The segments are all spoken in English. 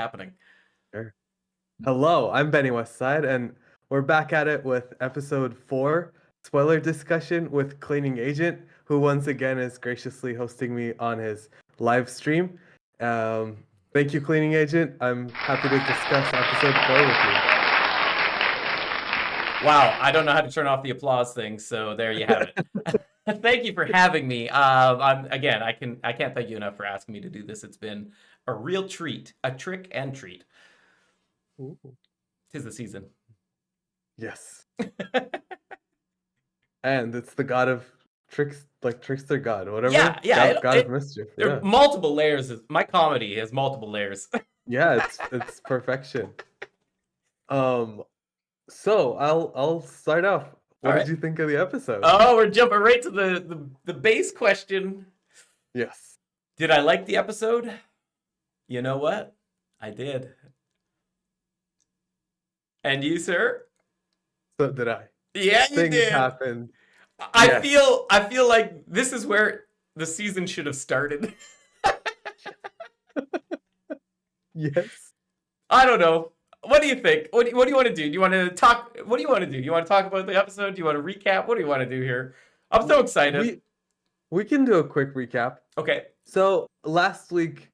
happening. Sure. Hello, I'm Benny Westside, and we're back at it with episode 4, spoiler discussion with Cleaning Agent, who once again is graciously hosting me on his live stream. Thank you, Cleaning Agent. I'm happy to discuss episode 4 with you. Wow, I don't know how to turn off the applause thing, so there you have it. Thank you for having me. I can't thank you enough for asking me to do this. It's been a real treat, a trick and treat. Ooh. 'Tis the season. Yes. And it's the god of tricks, like trickster god, whatever. Yeah. God of mischief. There are Yeah. multiple layers. My comedy has multiple layers. Yeah, it's perfection. So I'll start off. What All did right. you think of the episode? Oh, we're jumping right to the base question. Yes. Did I like the episode? You know what? I did. And you, sir? So did I. Yeah, you Things did. happened. I Yes. feel like this is where the season should have started. Yes. I don't know. What do you think? What do you want to do? Do you want to talk? What do you want to do? You want to talk about the episode? Do you want to recap? What do you want to do here? I'm so excited. We can do a quick recap. Okay. So last week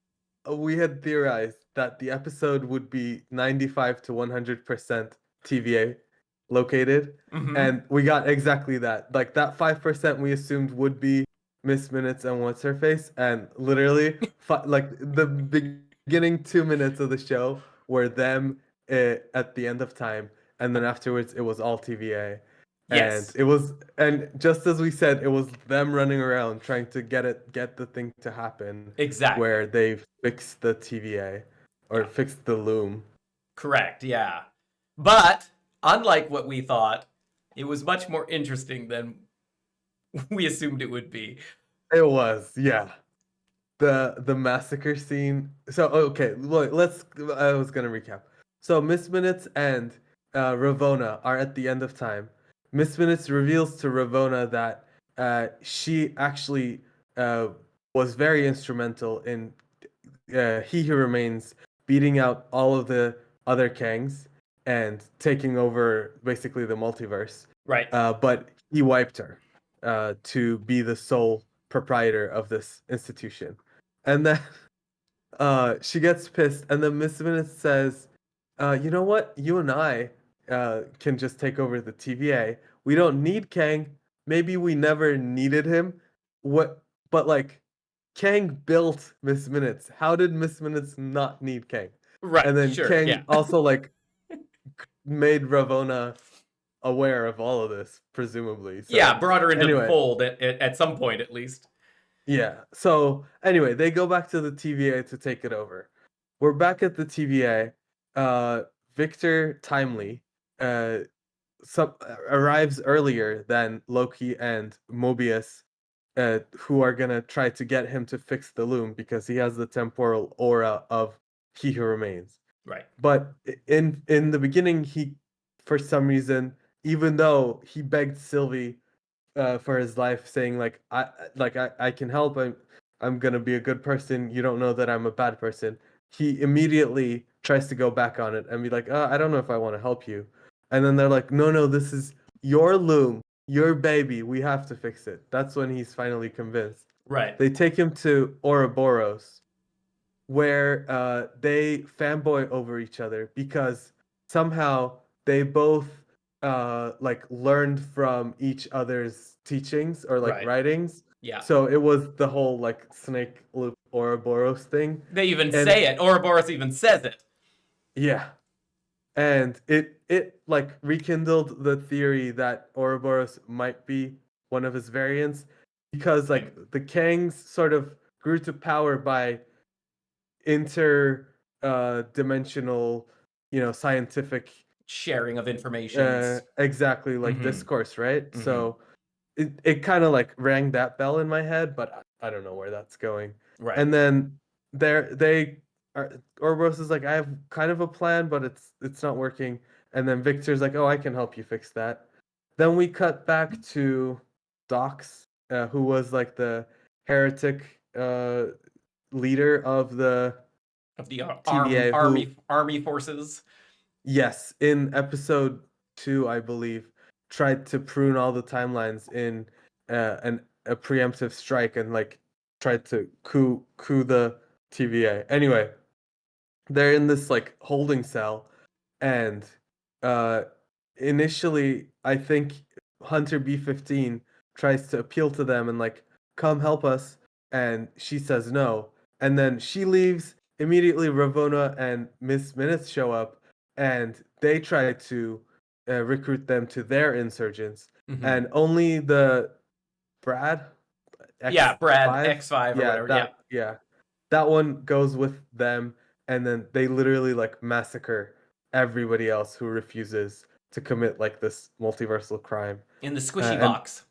we had theorized that the episode would be 95 to 100% TVA located, and we got exactly that. Like that 5% we assumed would be Miss Minutes and What's Her Face, and literally like the beginning 2 minutes of the show were them at the end of time, and then afterwards it was all TVA. Yes. And just as we said, it was them running around trying to get the thing to happen. Exactly. Where they fixed the TVA or fixed the loom. Correct. Yeah. But unlike what we thought, it was much more interesting than we assumed it would be. It was, yeah. The massacre scene. So okay, look, I was gonna recap. So Miss Minutes and Ravona are at the end of time. Miss Minutes reveals to Ravona that she actually was very instrumental in He Who Remains beating out all of the other Kangs and taking over basically the multiverse. Right. But he wiped her to be the sole proprietor of this institution. And then she gets pissed, and then Miss Minutes says, you know what? You and I can just take over the TVA. We don't need Kang. Maybe we never needed him. But like, Kang built Miss Minutes. How did Miss Minutes not need Kang? Right. And then Sure. Kang Yeah. also like made Ravona aware of all of this, presumably. So, yeah, brought her into the fold at some point at least. Yeah. So anyway, they go back to the TVA to take it over. We're back at the TVA. Victor Timely arrives earlier than Loki and Mobius, who are gonna try to get him to fix the loom because he has the temporal aura of He Who Remains. Right. But in the beginning, he, for some reason, even though he begged Sylvie for his life, saying like I can help. I'm gonna be a good person. You don't know that I'm a bad person. He immediately tries to go back on it and be like, I don't know if I want to help you. And then they're like, no, this is your loom, your baby. We have to fix it. That's when he's finally convinced. Right. They take him to Ouroboros, where they fanboy over each other because somehow they both like learned from each other's teachings or like writings. Yeah. So it was the whole like snake loop Ouroboros thing. They even say it. Ouroboros even says it. Yeah. And it like rekindled the theory that Ouroboros might be one of his variants because like the Kangs sort of grew to power by dimensional, scientific sharing of information. Exactly, like discourse, right? So it kind of like rang that bell in my head, but I don't know where that's going. Right. And then Ouroboros is like, I have kind of a plan, but it's not working. And then Victor's like, oh, I can help you fix that. Then we cut back to Dox, who was like the heretic leader of the of the TVA who, army forces. yes, in episode 2, I believe, tried to prune all the timelines in a preemptive strike and like tried to coup the TVA. Anyway, they're in this like holding cell, and uh initially I think Hunter B-15 tries to appeal to them and like, come help us, and she says no, and then she leaves. Immediately Ravonna and Miss Minutes show up, and they try to recruit them to their insurgents, Hmm. and only the Brad Yeah, Brad X5, X5 or yeah, whatever. Yeah, that one goes with them, and then they literally like massacre everybody else who refuses to commit like this multiversal crime. in the squishy And box.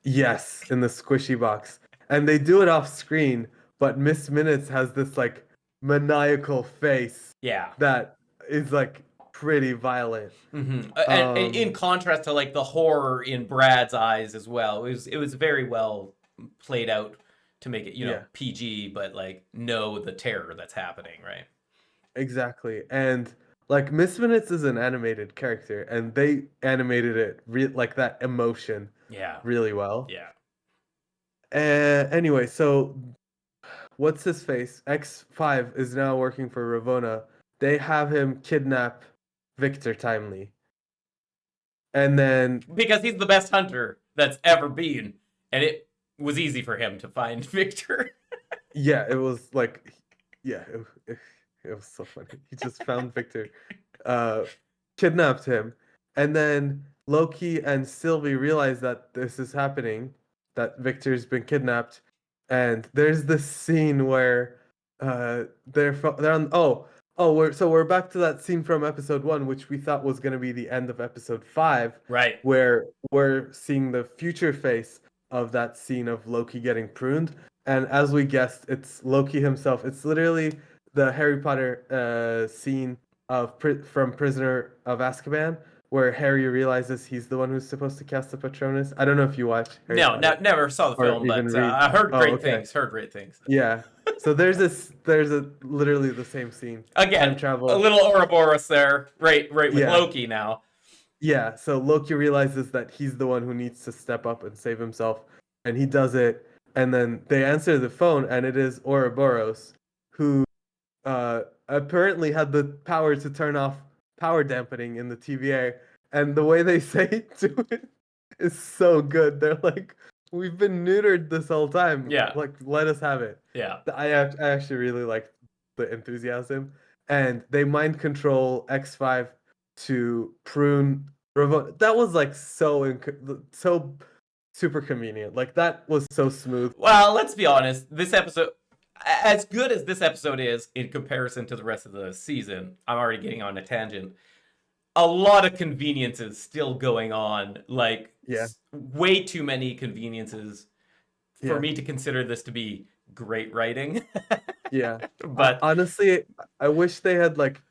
yes, in the squishy box, and they do it off screen, but Miss Minutes has this like maniacal face Yeah. that is like pretty violent. And in contrast to like the horror in Brad's eyes as well, it was very well played out to make it Yeah, PG, but like know the terror that's happening, right? exactly. And like Miss Minutes is an animated character, and they animated it like that emotion Yeah, really well. yeah. Anyway, so what's his face? X5 is now working for Ravonna. They have him kidnap Victor Timely. And then Because he's the best hunter that's ever been, and it was easy for him to find Victor. yeah, it was like, yeah, it was so funny. He just found Victor, uh, kidnapped him, and then Loki and Sylvie realize that this is happening, that Victor's been kidnapped, and there's this scene where they're on, we're back to that scene from episode 1, which we thought was going to be the end of episode 5, Right. where we're seeing the future face of that scene of Loki getting pruned. And as we guessed, it's Loki himself. It's literally the Harry Potter scene from Prisoner of Azkaban, where Harry realizes he's the one who's supposed to cast the Patronus. I don't know if you watch Harry No, Potter never saw the or film, even but read. I heard Oh, great okay. things. Heard great things. Yeah. So there's a literally the same scene. Time Again, a travel. little Ouroboros there, right with Yeah. Loki now. Yeah. So Loki realizes that he's the one who needs to step up and save himself, and he does it. And then they answer the phone, and it is Ouroboros, who apparently had the power to turn off power dampening in the TVA. And the way they say to it is so good. They're like, "We've been neutered this whole time. Yeah, Like, let us have it." yeah. I actually really like the enthusiasm, and they mind control X5 to prune Ravonna. That was like so super convenient. Like that was so smooth. Well, let's be honest. This episode, as good as this episode is in comparison to the rest of the season, I'm already getting on a tangent. A lot of conveniences still going on. Like, Yeah, way too many conveniences for yeah. me to consider this to be great writing. Yeah. But Honestly, I wish they had like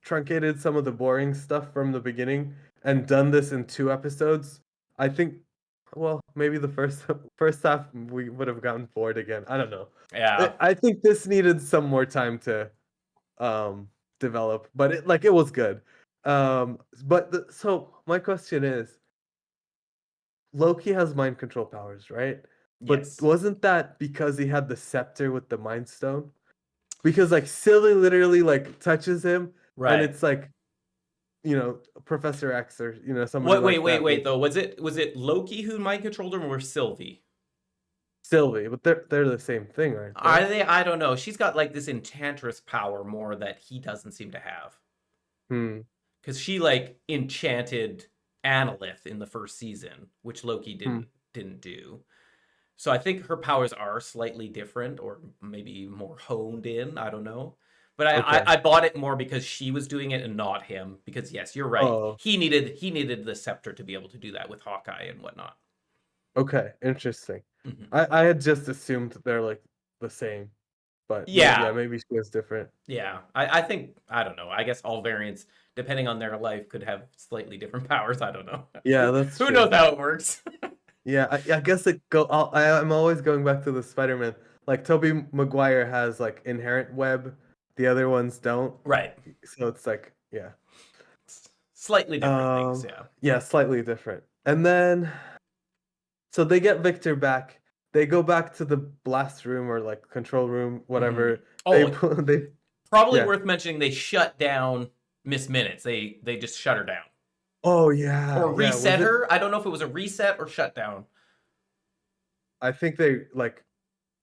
truncated some of the boring stuff from the beginning and done this in 2 episodes. I think, well, maybe the first half we would have gotten bored again. I don't know. yeah, I think this needed some more time to um develop, but it was good. So my question is, Loki has mind control powers, right? But yes, wasn't that because he had the scepter with the Mind Stone? Because like Silly literally like touches him, and right. it's like, Professor X, or somebody What? Wait, like wait, that wait. with Though was it Loki who mind controlled him or Sylvie? Sylvie, but they're the same thing, aren't Are they? they? I don't know. She's got like this enchantress power more that he doesn't seem to have. Hmm. Because she like enchanted Annalith in the first season, which Loki Hmm. didn't do. So I think her powers are slightly different, or maybe more honed in. I don't know, but Okay. I bought it more because she was doing it and not him. Because yes, you're right. Oh, He needed the scepter to be able to do that with Hawkeye and whatnot. okay. Interesting. Hmm. I had just assumed they're like the same, but Yeah, yeah, maybe she was different. yeah. I think I don't know. I guess all variants, depending on their life, could have slightly different powers. I don't know. Yeah, Who that's who knows true. how it works? Yeah, I guess I'm always going back to the Spider-Man. Like Tobey Maguire has like inherent web the other ones don't. Right. So it's like, yeah. Slightly different things, yeah. Yeah, slightly different. And then so they get Victor back. They go back to the blast room or like control room, Mm-hmm. whatever. They Oh, put they probably yeah. worth mentioning they shut down Miss Minutes. They just shut her down. Oh yeah, Or yeah. Was reset it? her. I don't know if it was a reset or shutdown. I think they like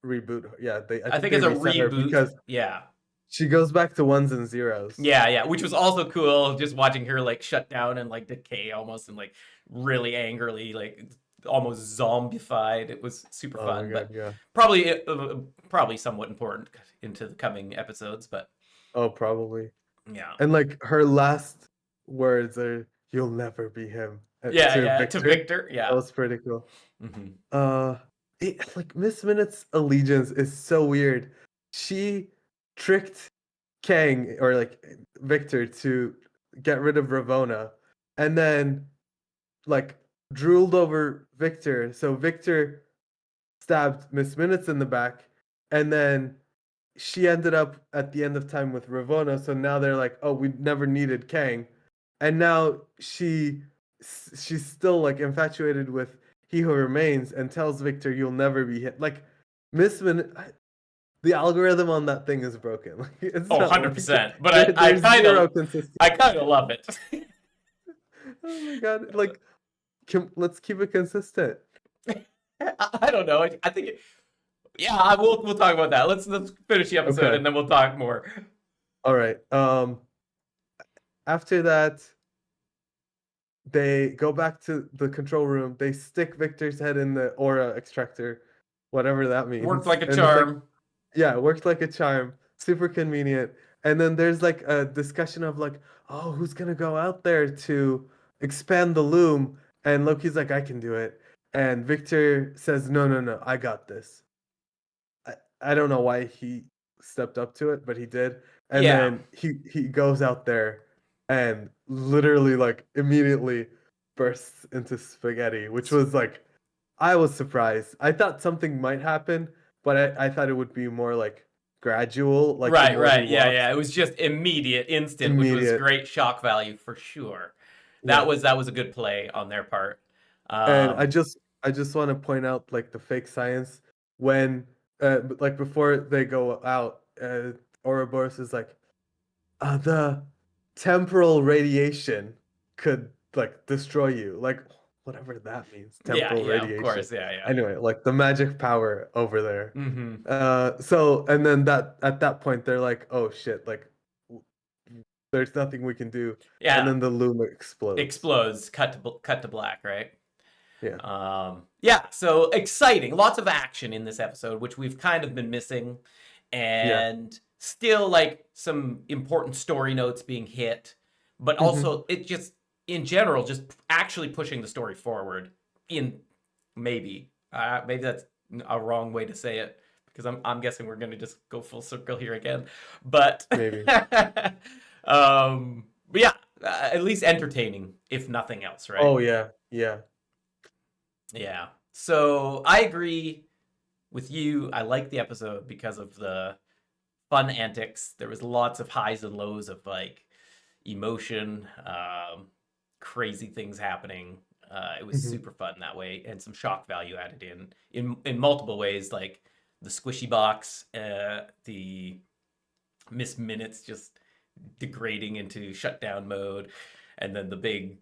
reboot her. Yeah, they. I I think think they it's a reset her reboot. because Yeah. she goes back to ones and zeros. Yeah, yeah, which was also cool, just watching her like shut down and like decay almost and like really angrily, like almost zombified. It was super Oh my fun, god, but yeah. probably somewhat important into the coming episodes. But Oh, probably. yeah, And like her last words are "You'll never be him" yeah, to yeah. To Victor. Victor, That yeah. was pretty cool. Hmm. Uh, like Miss Minutes' allegiance is so weird. She tricked Kang or like Victor to get rid of Ravona, and then like drooled over Victor. So Victor stabbed Miss Minutes in the back, and then she ended up at the end of time with Ravona. So now they're like, oh, we never needed Kang, and now she's still like infatuated with He Who Remains and tells Victor, "You'll never be hit." Like Miss Minutes, the algorithm on that thing is broken. Like it's Oh, not working. 100%. But I There's kind zero of consistency. I kind of love it. Oh my god! Like, let's keep it consistent. I don't know. I think yeah, we'll talk about that. Let's finish the episode Okay. and then we'll talk more. All right. After that, they go back to the control room. They stick Victor's head in the aura extractor, whatever that Worked means. like a And it's like, charm. yeah, it worked like a charm. Super convenient. And then there's like a discussion of like, oh, who's gonna go out there to expand the loom? And Loki's like, I can do it. And Victor says, no, no, no, I got this. I don't know why he stepped up to it, but he did. And Yeah. then he goes out there and literally like immediately bursts into spaghetti, which was like I was surprised. I thought something might happen, but I thought it would be more like gradual, like the Right, more he right. Yeah, walks, yeah. It was just immediate, instant, which was immediate. great shock value for sure. That Yeah. was a good play on their part. And Um, I just want to point out like the fake science when like before they go out, Ouroboros is like the temporal radiation could like destroy you, like whatever that means, yeah, temporal yeah, of radiation. course. Yeah, yeah. Anyway, like the magic power over there. Hmm. So and then that at that point they're like, oh shit, like w- there's nothing we can do, and Yeah. then the loom explodes. Explodes, cut to black, right? Yeah, Yeah, so exciting. Lots of action in this episode, which we've kind of been missing. yeah. And still like some important story notes being hit, but Hmm. also it just in general just actually pushing the story forward in maybe that's a wrong way to say it because I'm guessing we're going to just go full circle here again. But Maybe. but yeah, at least entertaining if nothing else, right? Oh yeah, yeah. Yeah. So I agree with you. I like the episode because of the fun antics. There was lots of highs and lows of like emotion, crazy things happening. It was Hmm. super fun that way, and some shock value added in multiple ways, like the squishy box, the Miss Minutes just degrading into shutdown mode, and then the big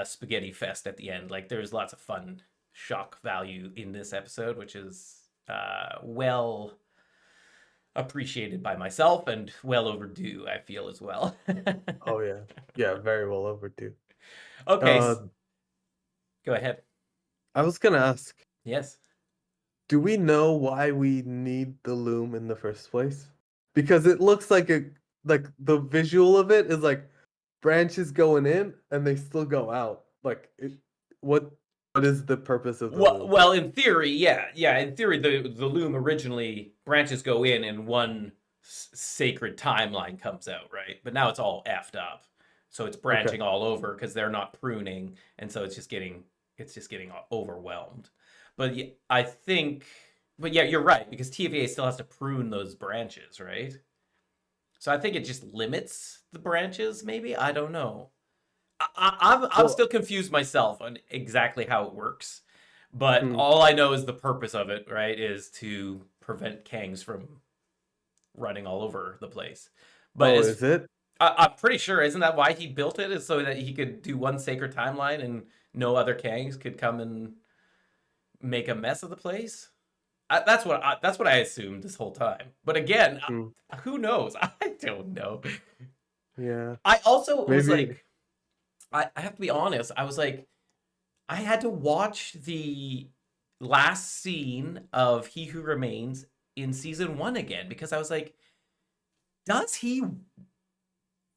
spaghetti fest at the end. Like there's lots of fun shock value in this episode, which is well appreciated by myself and well overdue, I feel as well. Oh yeah, yeah. Very well overdue. Okay, Uh, go ahead. I was gonna ask, Yes. do we know why we need the loom in the first place? Because it looks like like the visual of it is like branches going in and they still go out. Like what what is the purpose of the loom? Well, in theory, yeah, yeah. In theory, the loom originally branches go in and one sacred timeline comes out, right? But now it's all effed up, so it's Okay. branching all over because they're not pruning, and so it's just getting overwhelmed. But I think, but yeah, you're right because TVA still has to prune those branches, right? So I think it just limits the branches, maybe. I don't know. I'm Well, still confused myself on exactly how it works, but hmm. all I know is the purpose of it, right, is to prevent Kangs from running all over the place. But Oh, as is it? I'm pretty sure, isn't that why he built it? Is so that he could do one sacred timeline and no other Kangs could come and make a mess of the place? That's what I assumed this whole time. But again, Hmm. who knows? I don't know. Yeah. I also was Maybe. like, I have to be honest. I was like, I had to watch the last scene of He Who Remains in season one again because I was like, does he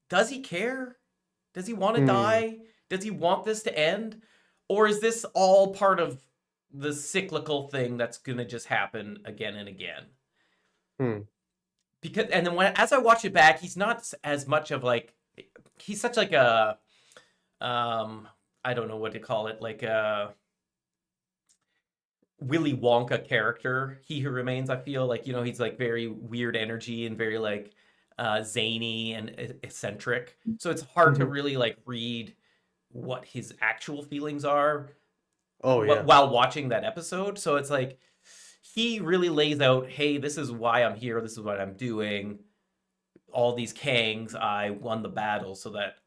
does he care? Does he want to Hmm. die? Does he want this to end? Or is this all part of the cyclical thing that's gonna just happen again and again? Hmm. Because and then as I watch it back, he's not as much of like he's such like a um I don't know what to call it, like a Willy Wonka character. He Who Remains, I feel like, he's like very weird energy and very like zany and eccentric. So it's hard to Hmm. really like read what his actual feelings are Oh yeah. while watching that episode. So it's like he really lays out, hey, this is why I'm here, this is what I'm doing. All these Kangs, I won the battle so that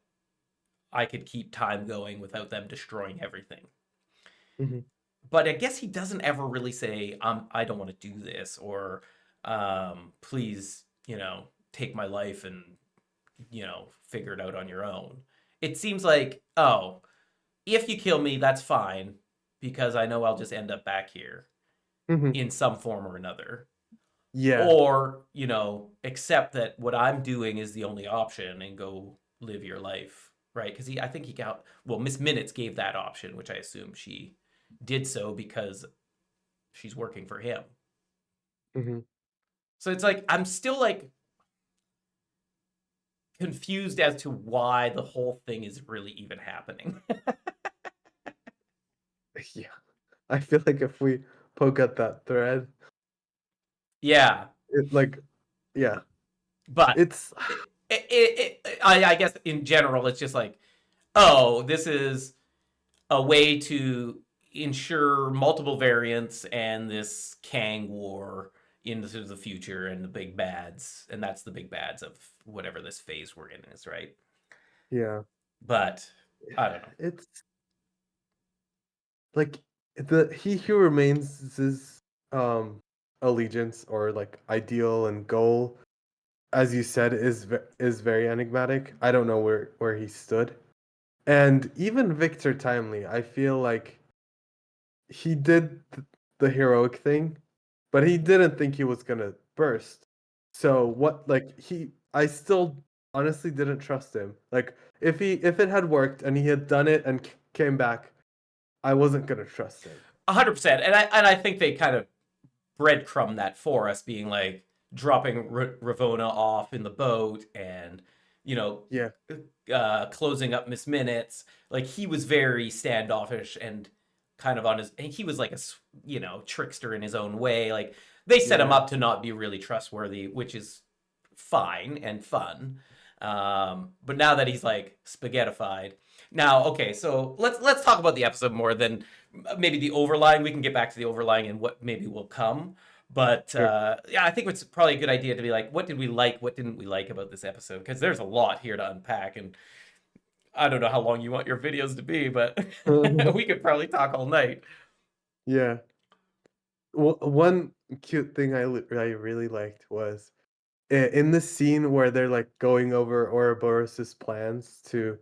I could keep time going without them destroying everything. Hmm. But I guess he doesn't ever really say, I don't want to do this, or please, take my life and, figure it out on your own. It seems like, oh, if you kill me, that's fine, because I know I'll just end up back here Hmm. in some form or another. Yeah. Or, accept that what I'm doing is the only option and go live your life, right? Because I think he got, well, Miss Minutes gave that option, which I assume she did so because she's working for him. Hmm. So it's like I'm still like confused as to why the whole thing is really even happening. Yeah. I feel like if we poke at that thread, Yeah, it like, yeah, but it's I guess in general it's just like, oh, this is a way to ensure multiple variants and this Kang war into the future and the big bads, and that's the big bads of whatever this phase we're in is, right? yeah, But I don't know. it's like the He Who Remains his um allegiance or like ideal and goal, as you said, is very enigmatic. I don't know where he stood. And even Victor Timely, I feel like he did the heroic thing, but he didn't think he was gonna burst. So what like I still honestly didn't trust him. Like if it had worked and he had done it and came back, I wasn't gonna trust him. 100%, and I think they kind of breadcrumb that for us, being like dropping Ravona off in the boat and you know Yeah. closing up Miss Minutes. Like he was very standoffish and kind of on his. And he was like a trickster in his own way. Like they set him Yeah. up to not be really trustworthy, which is fine and fun. But now that he's like spaghettified, now okay, so let's talk about the episode more than maybe the overlying. We can get back to the overlying and what maybe will come. But Sure. yeah, I think it's probably a good idea to be like, what did we like, what didn't we like about this episode? Because there's a lot here to unpack, and I don't know how long you want your videos to be, but we could probably talk all night. Yeah. Well, one cute thing I really liked was in the scene where they're like going over Ouroboros's plans to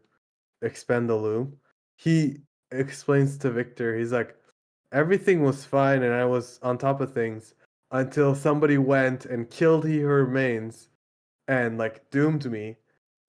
expend the loom. He explains to Victor, he's like, everything was fine and I was on top of things until somebody went and killed He Who Remains and like doomed me.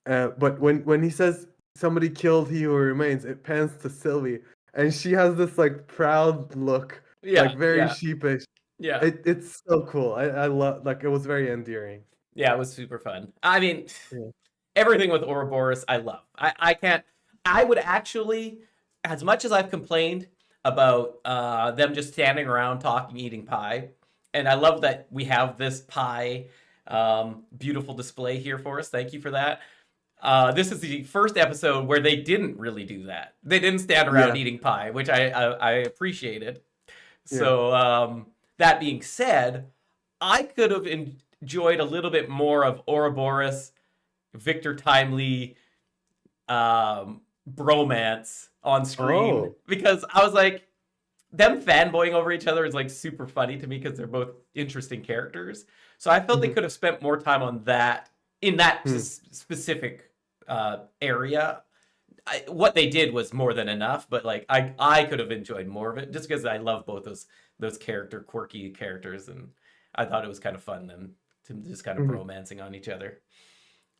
But when he says somebody killed He Who Remains, it pans to Sylvie and she has this like proud look, Yeah, like very yeah, sheepish. yeah, It's so cool. I love like it was very endearing. yeah. It was super fun. I mean, Yeah. everything with Ouroboros, I love. I can't. I would actually, as much as I've complained about them just standing around talking, eating pie, and I love that we have this pie Beautiful display here for us. Thank you for that. This is the first episode where they didn't really do that. They didn't stand around Yeah, eating pie, which I appreciated. yeah. So that being said, I could have enjoyed a little bit more of Ouroboros, Victor Timely, bromance on screen Oh. because I was like, them fanboying over each other is like super funny to me because they're both interesting characters. So I felt they Hmm. could have spent more time on that in that Hmm. specific area. What they did was more than enough, but like I could have enjoyed more of it just because I love both those quirky characters, and I thought it was kind of fun them to just kind of Hmm. bromancing on each other.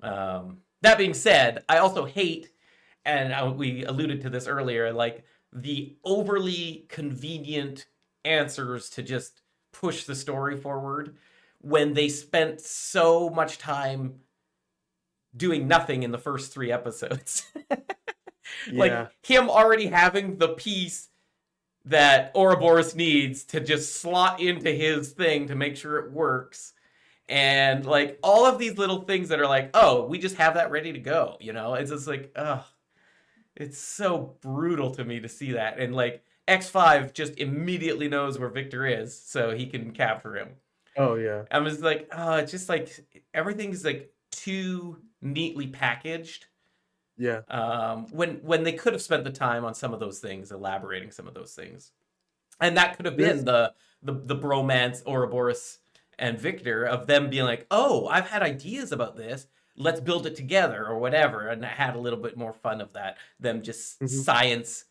That being said, I also hate, and we alluded to this earlier, like the overly convenient answers to just push the story forward when they spent so much time doing nothing in the first 3 episodes. Like Yeah. him already having the piece that Ouroboros needs to just slot into his thing to make sure it works. And like all of these little things that are like, oh, we just have that ready to go, you know? It's just like, ugh, it's so brutal to me to see that. And like X5 just immediately knows where Victor is, so he can capture him. Oh yeah. I'm just like, oh, it's just like everything's like too neatly packaged. Yeah. When they could have spent the time on some of those things, elaborating some of those things, and that could have This. been the bromance Ouroboros and Victor of them being like, oh, I've had ideas about this. Let's build it together or whatever, and I had a little bit more fun of that. Them just Hmm. science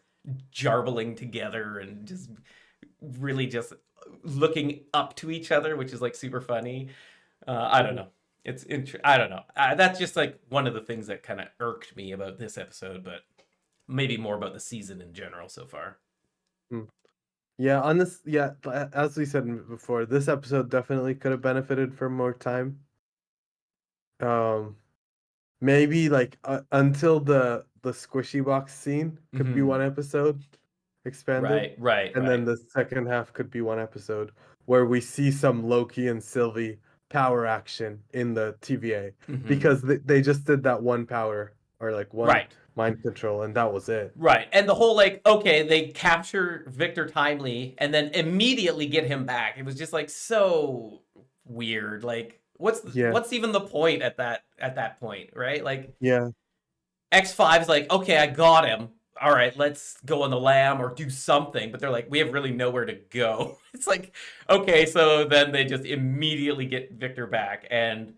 jarbling together and just really just looking up to each other, which is like super funny. I don't Hmm. know. I don't know. That's just like one of the things that kind of irked me about this episode, but maybe more about the season in general so far. Yeah, on this, yeah, as we said before, this episode definitely could have benefited from more time. Um, Maybe like until the squishy box scene could be one Hmm. episode expanded, Right, right, and then right. the second half could be one episode where we see some Loki and Sylvie power action in the TVA Hmm. because they just did that one power or like one Right, mind control and that was it. right. And the whole like, okay, they capture Victor Timely and then immediately get him back. It was just like so weird. Like, Yeah, what's even the point at that point, right? Like yeah, X5's like, okay, I got him. All right, let's go on the lam or do something. But they're like, we have really nowhere to go. It's like, okay, so then they just immediately get Victor back and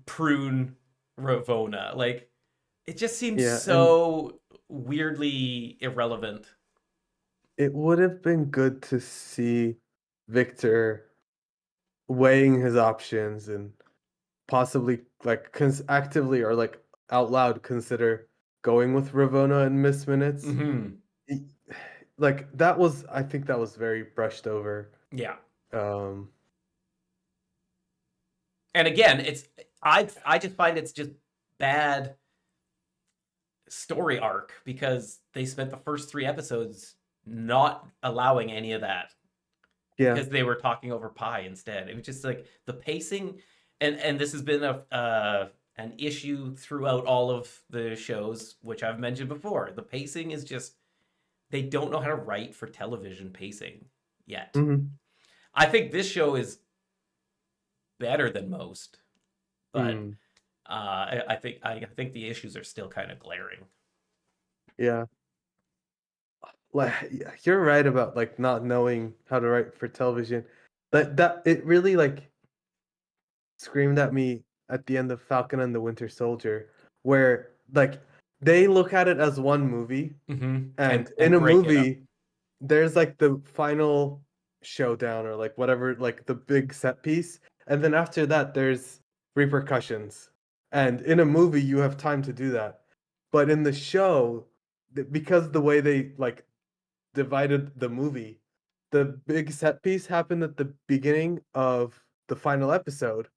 prune Ravona. Like, it just seems yeah, and so weirdly irrelevant. it would have been good to see Victor weighing his options and possibly like actively or like out loud consider going with Ravona and Miss Minutes. Hmm. E- Like that was, I think that was very brushed over. Yeah. Um, And again, I just find it's just bad story arc because they spent the first 3 episodes not allowing any of that yeah. because they were talking over pie instead. It was just like the pacing, and this has been a an issue throughout all of the shows, which I've mentioned before. The pacing is just they don't know how to write for television pacing yet. Hmm. I think this show is better than most, but Mm, I think the issues are still kind of glaring. yeah. Like you're right about like not knowing how to write for television. That it really like screamed at me at the end of Falcon and the Winter Soldier, where like they look at it as one movie, Hmm. and in And a break it up. movie, there's like the final showdown or like whatever, like the big set piece, and then after that, there's repercussions. And in a movie, you have time to do that, but in the show, because the way they like divided the movie, the big set piece happened at the beginning of the final episode,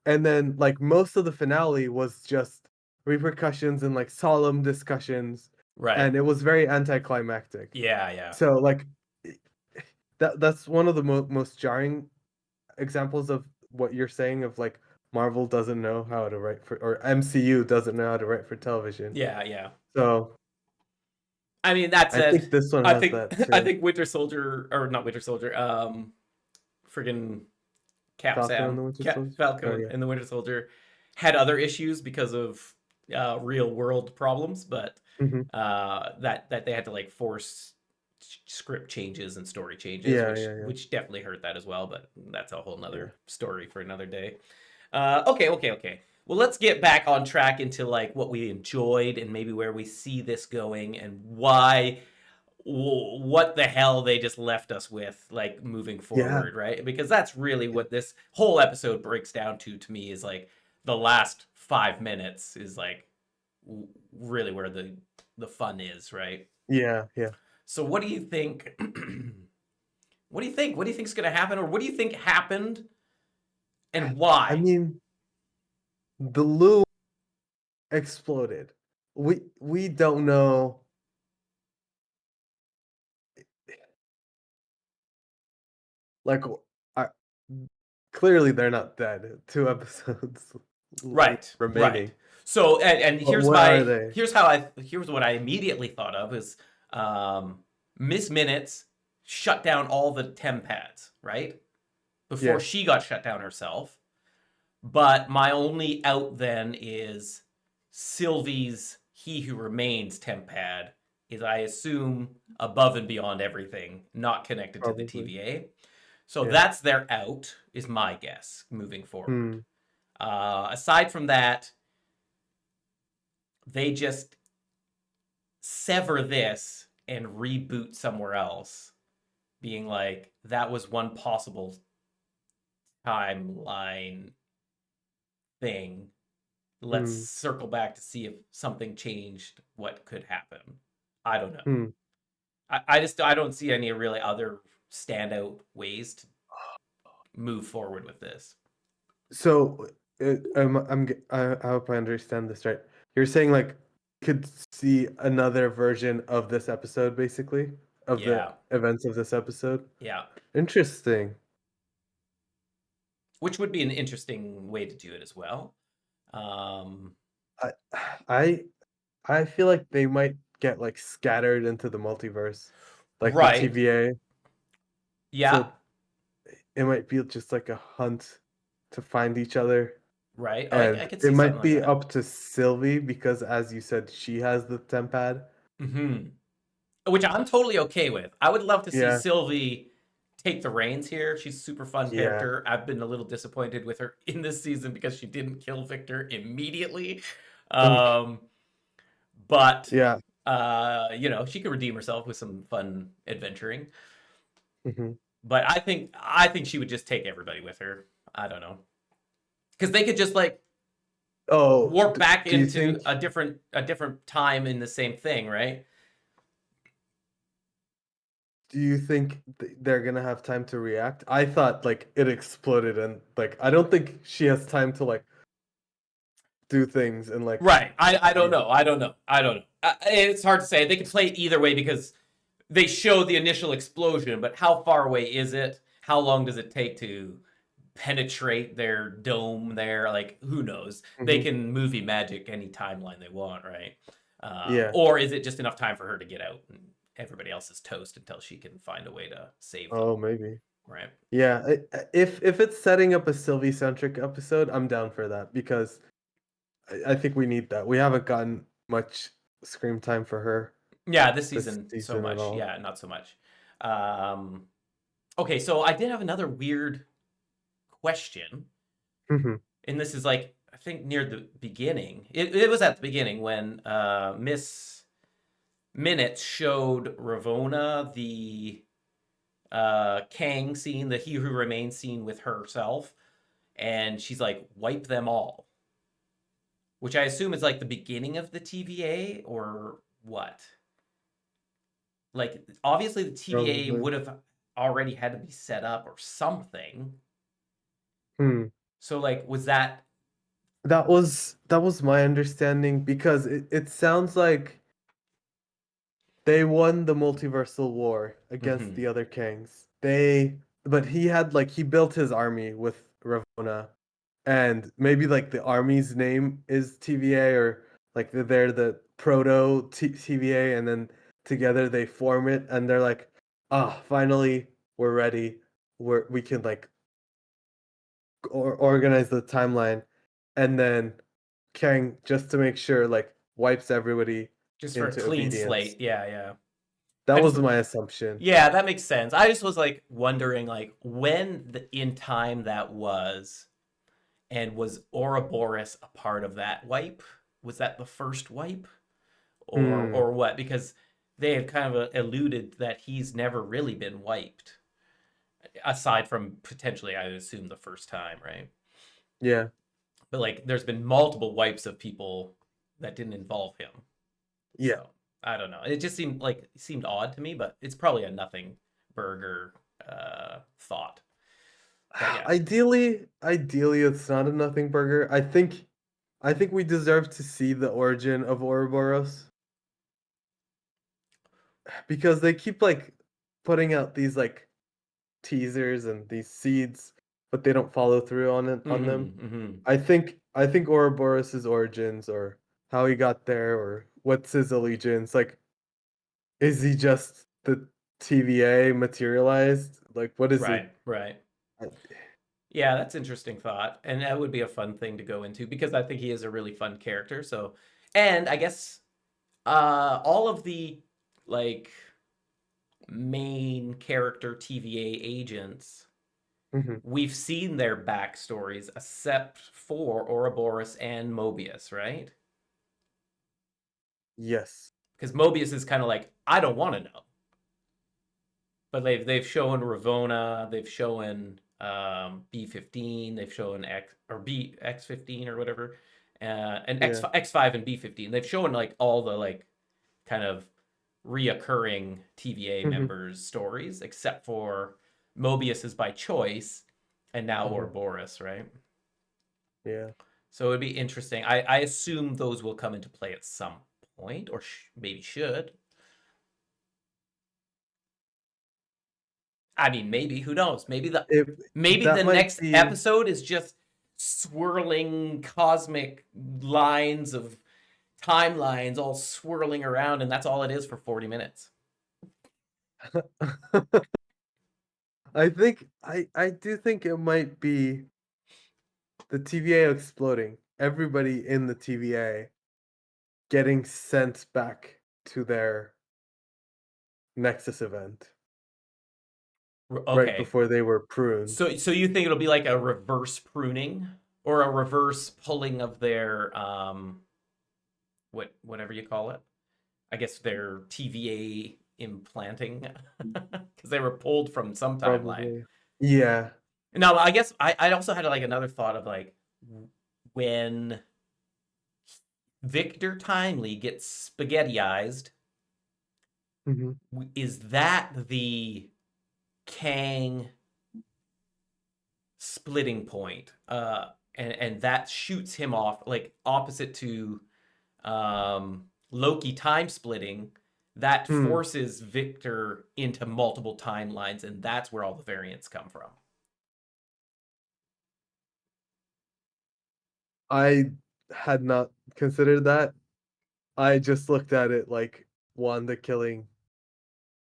and then like most of the finale was just repercussions and like solemn discussions, Right. and it was very anticlimactic. Yeah, yeah. So like i- that's one of the most jarring examples of what you're saying of like Marvel doesn't know how to write for, or MCU doesn't know how to write for television. Yeah, yeah. So I mean, that I said, think this one I has think that I too. think Winter Soldier, or not Winter Soldier, friggin' Cap Falcon and Sam, the Winter Cap Soldier. Oh Falcon yeah, and the Winter Soldier had other issues because of real world problems, but hmm that they had to like force script changes and story changes, yeah, which yeah, yeah, which definitely hurt that as well. But that's a whole yeah, nother story for another day. Okay. Well, let's get back on track into like what we enjoyed and maybe where we see this going and why what the hell they just left us with like moving yeah. forward, right? Because that's really what this whole episode breaks down to me is like the last 5 minutes is like really where the fun is, right? Yeah, yeah. So what do you think what do you think? What do you think's going to happen or what do you think happened and I why? mean, the loom exploded. We don't know. Like, I, clearly they're not dead. 2 episodes Right, right. remaining. So and But here's what are my they? here's what I immediately thought of is um Miss Minutes shut down all the tem pads, right? Before Yeah. she got shut down herself. But my only out then is Sylvie's He Who Remains temp pad is I assume above and beyond everything, not connected to the Probably. TVA. So Yeah. that's their out, is my guess moving forward. Hmm. Aside from that, they just sever this and reboot somewhere else, being like, that was one possible timeline thing. Let's Hmm. circle back to see if something changed, what could happen. I don't know. Hmm. I don't see any really other standout ways to move forward with this. So, I hope I understand this right. You're saying like could see another version of this episode, basically, of the Yeah, events of this episode. yeah. Interesting. Which would be an interesting way to do it as well. Um, I I I feel like they might get like scattered into the multiverse, like the right. TVA. Yeah. So it might be just like a hunt to find each other. Right. Oh, I And could it see something might like be that. up to Sylvie because, as you said, she has the tempad. Hmm. Which I'm totally okay with. I would love to see Yeah, Sylvie take the reins here. She's a super fun yeah. character. I've been a little disappointed with her in this season because she didn't kill Victor immediately. Oof. Um, but Yeah. she could redeem herself with some fun adventuring. hmm But I think she would just take everybody with her. I don't know. Because they could just like Oh, warp back do you into think a different time in the same thing, right? they're gonna have time to react? I thought like it exploded and like I don't think she has time to like do things and like Right. I don't yeah. know. I don't know. It's hard to say. They could play it either way because they show the initial explosion, but how far away is it? How long does it take to penetrate their dome there? Like, who knows? They hmm can movie magic any timeline they want, right? Yeah. Or is it just enough time for her to get out and everybody else is toast until she can find a way to save them, Oh, maybe. right? Yeah. If it's setting up a Sylvie centric episode, I'm down for that because I think we need that. We haven't gotten much screen time for her Yeah, this this season, so season at much. all. Yeah, not so much. Um, okay, so I did have another weird question, hmm and this is like I think near the beginning. It was at the beginning when Miss Minutes showed Ravona the Kang scene, the He Who Remains scene with herself, and she's like, "Wipe them all," which I assume is like the beginning of the TVA or what? Like, obviously the TVA Probably. would have already had to be set up or something. Hmm. So like, was that? That was my understanding because it sounds like they won the multiversal war against Mhm. the other Kangs. But he built his army with Ravonna and maybe like the army's name is TVA, or like they're the proto TVA, and then together they form it, and they're like, ah, finally we're ready. We can like organize the timeline, and then Kang, just to make sure, like wipes everybody Just for a into clean obedience. slate. Yeah, yeah. That I just was my assumption. Yeah, that makes sense. I just was like wondering like in time that was, and was Ouroboros a part of that wipe? Was that the first wipe, Hmm. or what? Because they have kind of alluded that he's never really been wiped, aside from potentially, I assume, the first time, right? Yeah. But like, there's been multiple wipes of people that didn't involve him. Yeah. So I don't know. It just seemed odd to me, but it's probably a nothing burger thought. But yeah, Ideally, it's not a nothing burger. I think we deserve to see the origin of Ouroboros because they keep like putting out these like teasers and these seeds, but they don't follow through on them. I think Ouroboros' origins, or how he got there, or what's his allegiance, like is he just the TVA materialized? Like what is it? right, right. I- Yeah, that's interesting thought, and that would be a fun thing to go into because I think he is a really fun character. So, and I guess all of the like main character TVA agents, Mhm. we've seen their backstories except for Ouroboros and Mobius, right? Yes. Because Mobius is kind of like, I don't want to know, but they've shown Ravonna, they've shown B15, they've shown X15 or whatever, and Yeah. X5 and B15. They've shown like all the like kind of reoccurring TVA Mhm. members' stories, except for Mobius is by choice, and now Mhm. Ouroboros, right? Yeah. So it'd be interesting. I assume those will come into play at some point, or maybe should. I mean, maybe, who knows? It Maybe the that might next be episode is just swirling cosmic lines of timelines all swirling around, and that's all it is for 40 minutes. I do think it might be the TVA exploding. Everybody in the TVA getting sent back to their Nexus event right Okay. before they were pruned. So you think it'll be like a reverse pruning or a reverse pulling of their whatever you call it? I guess their TVA implanting because they were pulled from some timeline. Probably. Yeah. Now, I guess I also had like another thought of like when Victor Timely gets spaghettiized, Mhm. is that the Kang splitting point? And that shoots him off like opposite to Loki time splitting. That Hmm. forces Victor into multiple timelines, and that's where all the variants come from. I had not considered that. I just looked at it like Wanda killing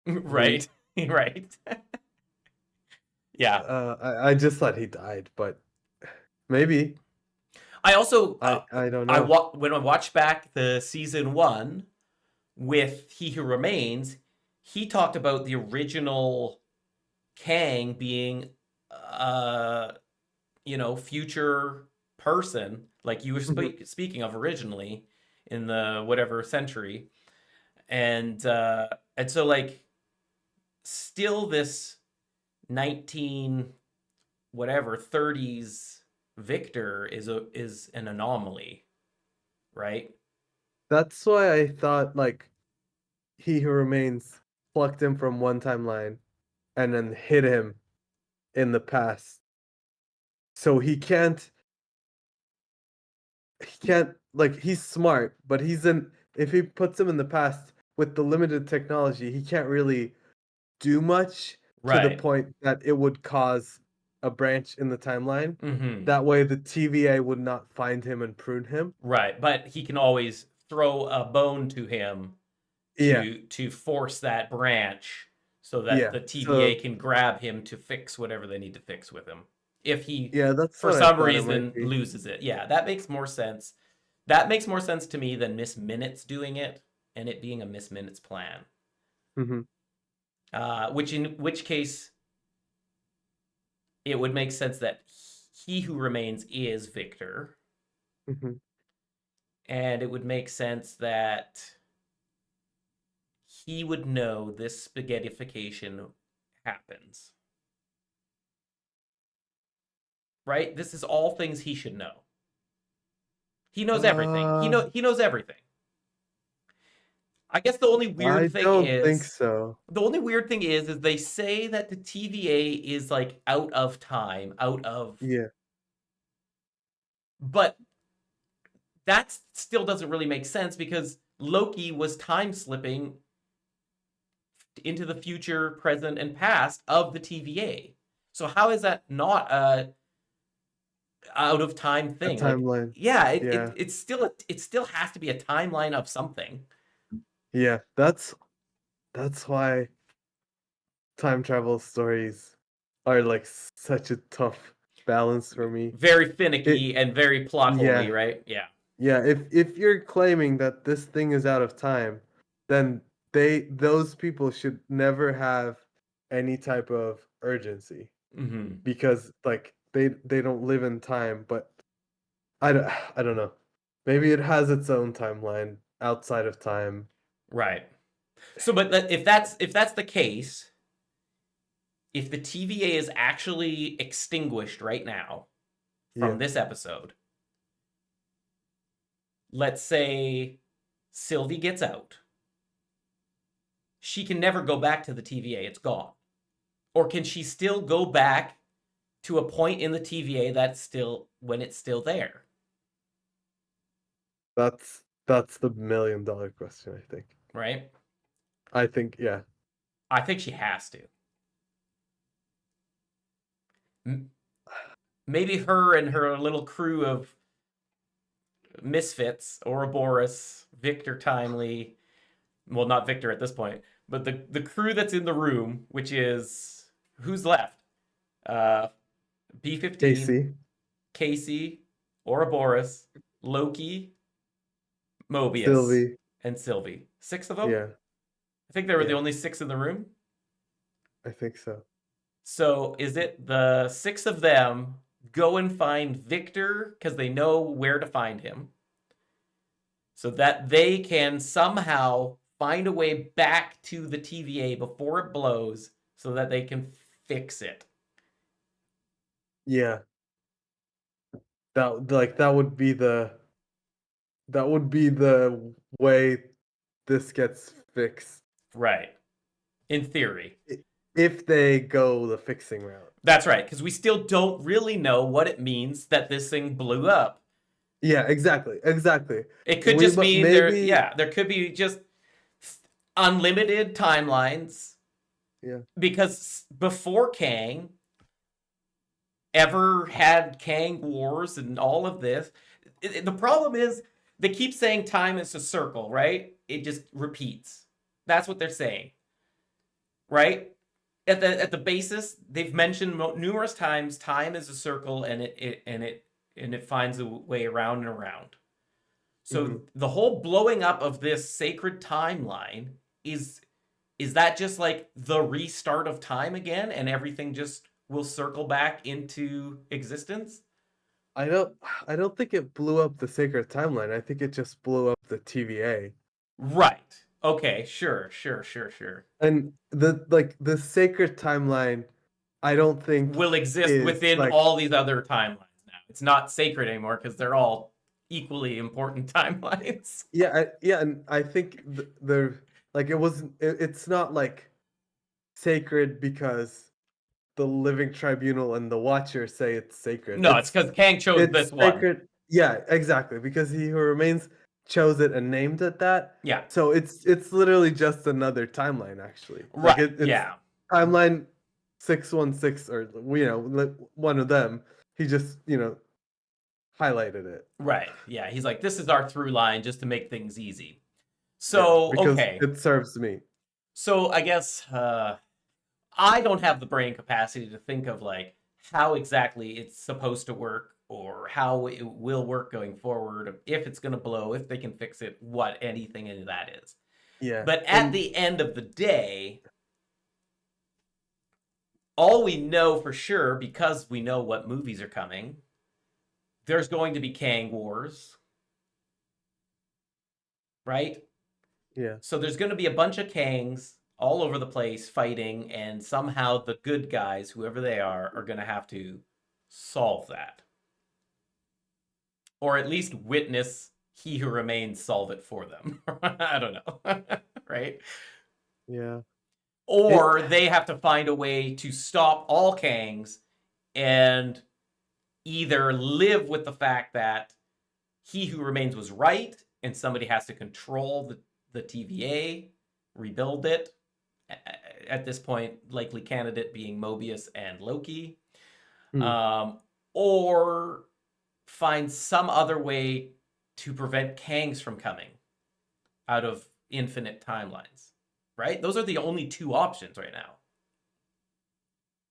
Right, Reed. right. Yeah. I just thought he died, but maybe. I also I don't know. when I watched back the season one with He Who Remains, he talked about the original Kang being uh future person like you were Mhm. speaking of originally in the whatever century, and so like still this 19 whatever 30s Victor is an anomaly, right? That's why I thought like He Who Remains plucked him from one timeline and then hit him in the past. So he can't like he's smart, but he's in if he puts him in the past with the limited technology, he can't really do much to the Right. point that it would cause a branch in the timeline. Mm-hmm. That way, the TVA would not find him and prune him. Right, but he can always throw a bone to him Yeah, to force that branch so that yeah. the TVA So can grab him to fix whatever they need to fix with him. If he, yeah, that's for what I some thought it might reason, be. loses it. Yeah, that makes more sense. That makes more sense to me than Miss Minutes doing it and it being a Miss Minutes plan. Hmm. Which in which case it would make sense that he who remains is Victor, Hmm. and it would make sense that he would know this spaghettification happens. Right? This is all things he should know. He knows everything. Uh, He knows everything. I guess the only I weird thing don't think is so. they say that the TVA is like out of time, out of, Yeah. but that still doesn't really make sense because Loki was time slipping into the future, present, and past of the TVA. So how is that not a out of time A thing? Like, timeline. yeah, Yeah. it still has to be a timeline of something. Yeah. That's why time travel stories are like such a tough balance for me. Very It finicky and very plot holey, yeah. right? Yeah. Yeah, if you're claiming that this thing is out of time, then those people should never have any type of urgency Hmm. because like they don't live in time, but I don't know. Maybe it has its own timeline outside of time. Right. So, but if that's the case, if the TVA is actually extinguished right now from Yeah. this episode, let's say Sylvie gets out, she can never go back to the TVA. It's gone. Or can she still go back to a point in the TVA that's still when it's still there? That's the $1 million question, I think. Right? I think yeah. I think she has to. Maybe her and her little crew of misfits, Ouroboros, Victor Timely, well, not Victor at this point, but the crew that's in the room, which is who's left? Uh, B-15, AC, Casey, Ouroboros, Loki, Mobius, Sylvie, and Sylvie. Six of them? yeah, I think they were the yeah, only six in the room. I think so. So is it the six of them go and find Victor because they know where to find him so that they can somehow find a way back to the TVA before it blows so that they can fix it? Yeah. That would be the way this gets fixed Right. In theory. i- if they go the fixing route. That's right, because we still don't really know what it means that this thing blew up. Yeah, exactly, exactly. It could We just but mean there, maybe yeah, there could be just unlimited timelines yeah, because before Kang ever had Kang Wars and all of this, the problem is they keep saying time is a circle, right? It just repeats. That's what they're saying, right? At the basis, they've mentioned numerous times time is a circle and it finds a way around and around. So mhm. the whole blowing up of this sacred timeline is is that just like the restart of time again and everything just will circle back into existence? I don't I don't think it blew up the sacred timeline. I think it just blew up the TVA. Right. Okay, sure, sure, sure, sure. And the sacred timeline I don't think Will exist is within like all these other timelines now. It's not sacred anymore because they're all equally important timelines. yeah, and I think the like it's not like sacred because the living tribunal and the watcher say it's sacred. No, it's because Kang chose It's this one. sacred. Yeah, exactly, because he who remains chose it and named it that. Yeah. So it's literally just another timeline actually. Like Right. it's Yeah. timeline 616 or one of them. He just highlighted it. Right. Yeah. He's like, this is our through line just to make things easy. Yeah, So, because okay. it serves me. So I guess I don't have the brain capacity to think of like how exactly it's supposed to work or how it will work going forward, if it's going to blow, if they can fix it, what anything in that is. Yeah, But at and the end of the day, all we know for sure, because we know what movies are coming, there's going to be Kang Wars, right? yeah, So there's going to be a bunch of Kangs all over the place fighting, and somehow the good guys, whoever they are going to have to solve that. Or at least witness He Who Remains solve it for them. I don't know. Right? yeah. It Or they have to find a way to stop all Kangs and either live with the fact that He Who Remains was right and somebody has to control the TVA, rebuild it. At this point, likely candidate being Mobius and Loki. hmm, Um, or find some other way to prevent Kangs from coming out of infinite timelines. Right? Those are the only two options right now.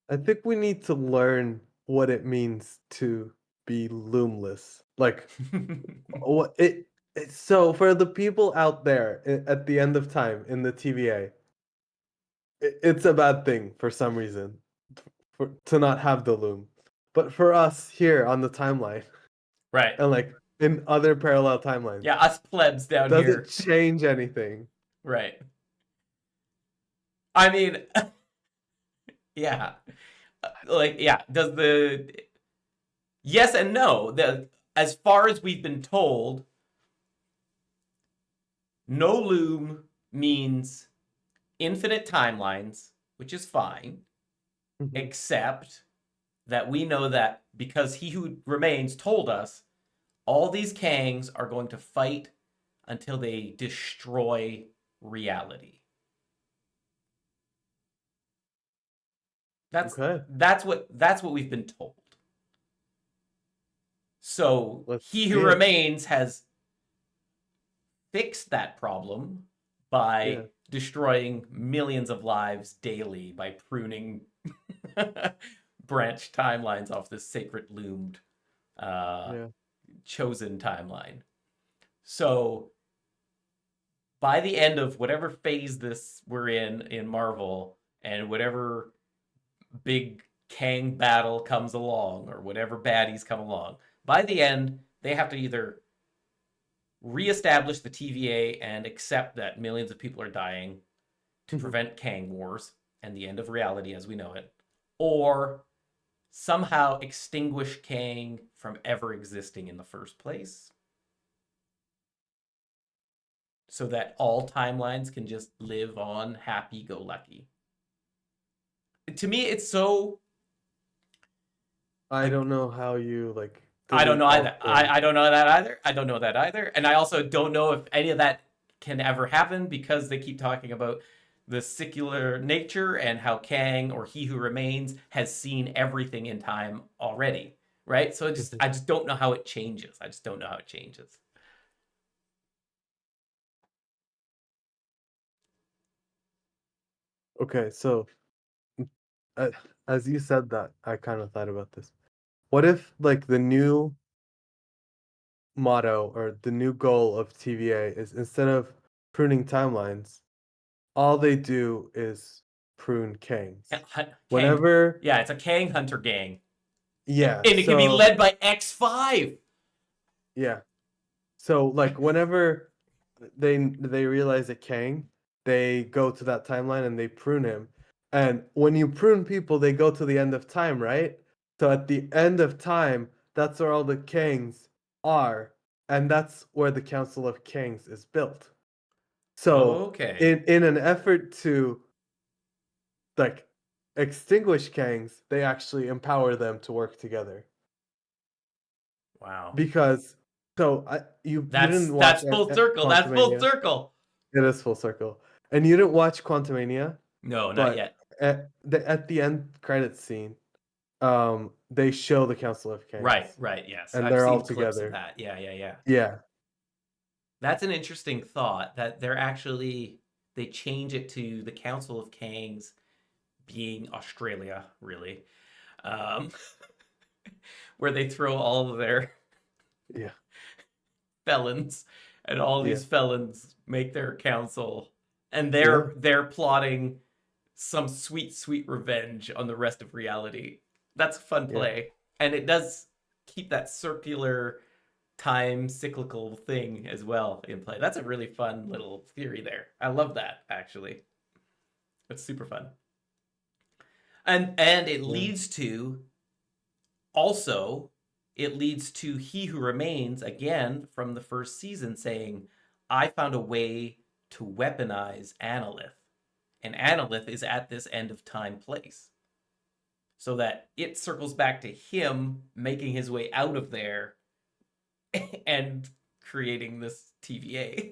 I think we need to learn what it means to be loomless. Like what so for the people out there at the end of time in the TVA, it's a bad thing for some reason to not have the loom. But for us here on the timeline Right. and like in other parallel timelines, Yeah, us plebs down does it here. change anything? Right. I mean, yeah. Like, yeah, does the yes and no. As far as we've been told, no loom means infinite timelines, which is fine, Mhm. except that we know that because He Who Remains told us all these Kangs are going to fight until they destroy reality. That's Okay, that's what we've been told. So let's He Who see it. Remains has fixed that problem Yeah, by destroying millions of lives daily by pruning branch timelines off this sacred loomed uh, yeah. chosen timeline. So by the end of whatever phase this we're in Marvel, and whatever big Kang battle comes along, or whatever baddies come along, by the end they have to either reestablish the TVA and accept that millions of people are dying to Mhm. prevent Kang Wars and the end of reality as we know it, or somehow extinguish Kang from ever existing in the first place so that all timelines can just live on happy go lucky. To me, it's so I like don't know how you I don't delete know all either. things. I don't know that either. I don't know that either. And I also don't know if any of that can ever happen because they keep talking about the secular nature and how Kang or He Who Remains has seen everything in time already. Right? So Mhm. I just don't know how it changes. I just don't know how it changes. Okay, so uh, as you said that, I kind of thought about this. What if like the new motto or the new goal of TVA is instead of pruning timelines, all they do is prune Kangs. Kang, Whenever, yeah, it's a Kang Hunter gang. And yeah, it can be so led by X5. yeah, so like whenever they realize a Kang, they go to that timeline and they prune him. And when you prune people, they go to the end of time, right? So at the end of time, that's where all the Kangs are, and that's where the Council of Kangs is built. So Okay. in an effort to like extinguish Kangs, they actually empower them to work together. Wow. Because so you didn't watch That's full circle. That's full Quantumania. circle. It is full circle. And you didn't watch Quantumania, No, not but yet. at the end credit scene, they show the Council of Right, Kings, right, yes. and I've they're all seen clips of together. that. Yeah, yeah, yeah. Yeah, That's an interesting thought that they're actually they change it to the Council of Kangs being Australia, really, um, where they throw all of their yeah, felons, and all yeah, these felons make their council, and yeah, they're plotting some sweet, sweet revenge on the rest of reality. That's a fun yeah. play, and it does keep that circular time cyclical thing as well in play. That's a really fun little theory there. I love that actually. It's super fun. And it Yeah. leads to also it leads to He Who Remains again from the first season saying, I found a way to weaponize Analyth. And Analyth is at this end of time place. So that it circles back to him making his way out of there and creating this TVA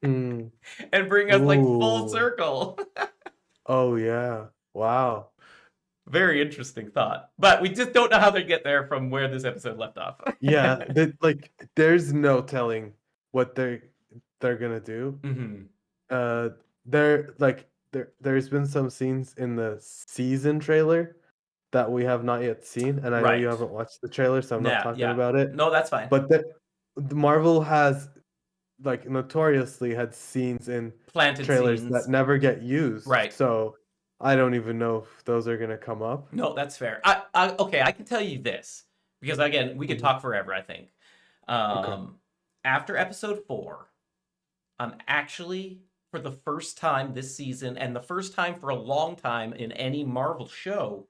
Mm. and bring us like full Ooh. circle. Oh yeah. Wow. Very interesting thought. But we just don't know how they get there from where this episode left off. Yeah. Like there's no telling what they're gonna do. Mm-hmm. Uh, there's been some scenes in the season trailer that we have not yet seen, and I know you Right. haven't watched the trailer, so I'm not Yeah, talking yeah. about it. No, that's fine. But the Marvel has like notoriously had scenes in Planted trailers that scenes. never get used, Right. so I don't even know if those are gonna come up. No, that's fair. Okay, I can tell you this because again, we could Mhm. talk forever, I think. Okay. After episode 4, I'm actually for the first time this season and the first time for a long time in any Marvel show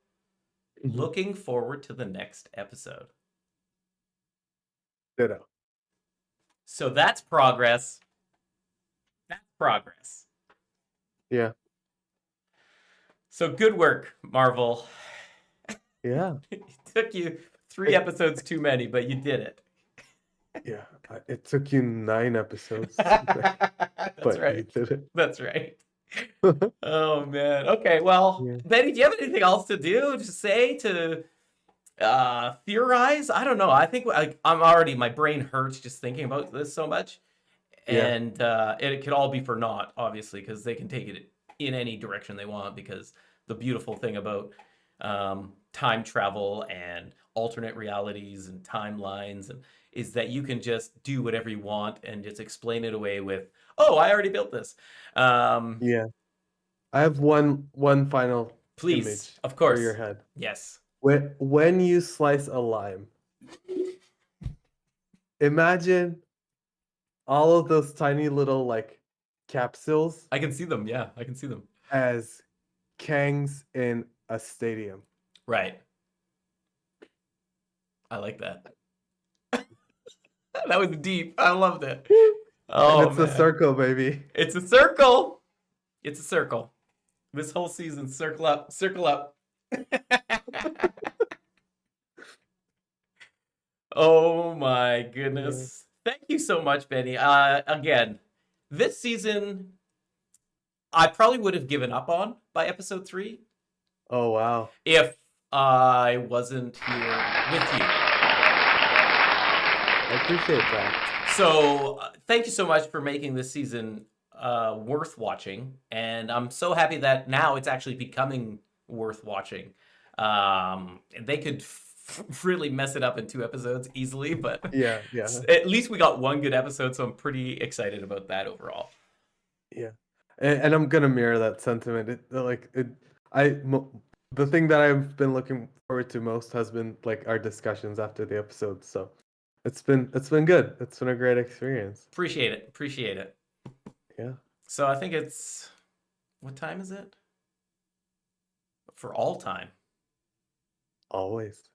Mhm. looking forward to the next episode. Ditto. So that's progress. That's progress. Yeah. So good work, Marvel. Yeah. It took you 3 It, episodes too many, but you did it. yeah. It took you 9 episodes, That's but you right. did it. That's right. Oh man. Okay, well, Yeah. Betty, do you have anything else to do to say to theorize? I don't know. I think I'm already my brain hurts just thinking about this so much. Yeah. And it could all be for naught, obviously, because they can take it in any direction they want. Because the beautiful thing about time travel and alternate realities and timelines is that you can just do whatever you want and just explain it away with, "Oh, I already built this." Um, Yeah. I have one final please, image of for your course, head. yes. When you slice a lime, imagine all of those tiny little like capsules I can see them. Yeah, I can see them. as Kangs in a stadium. Right. I like that. That was deep. I loved it. And Oh it's a man. circle, baby. It's a circle. It's a circle. This whole season, circle up, circle up. Oh my Yeah. goodness. Thank you so much, Benny. Again, this season, I probably would have given up on by episode 3 Oh wow. if I wasn't here with you. I appreciate that. So, thank you so much for making this season worth watching. And I'm so happy that now it's actually becoming worth watching. They could really mess it up in 2 episodes easily, but Yeah, yeah, at least we got one good episode, so I'm pretty excited about that overall. yeah. And I'm gonna mirror that sentiment. The thing that I've been looking forward to most has been like our discussions after the episode. So it's been good. It's been a great experience. Appreciate it. Appreciate it. Yeah, So I think it's what time is it? For all time. always.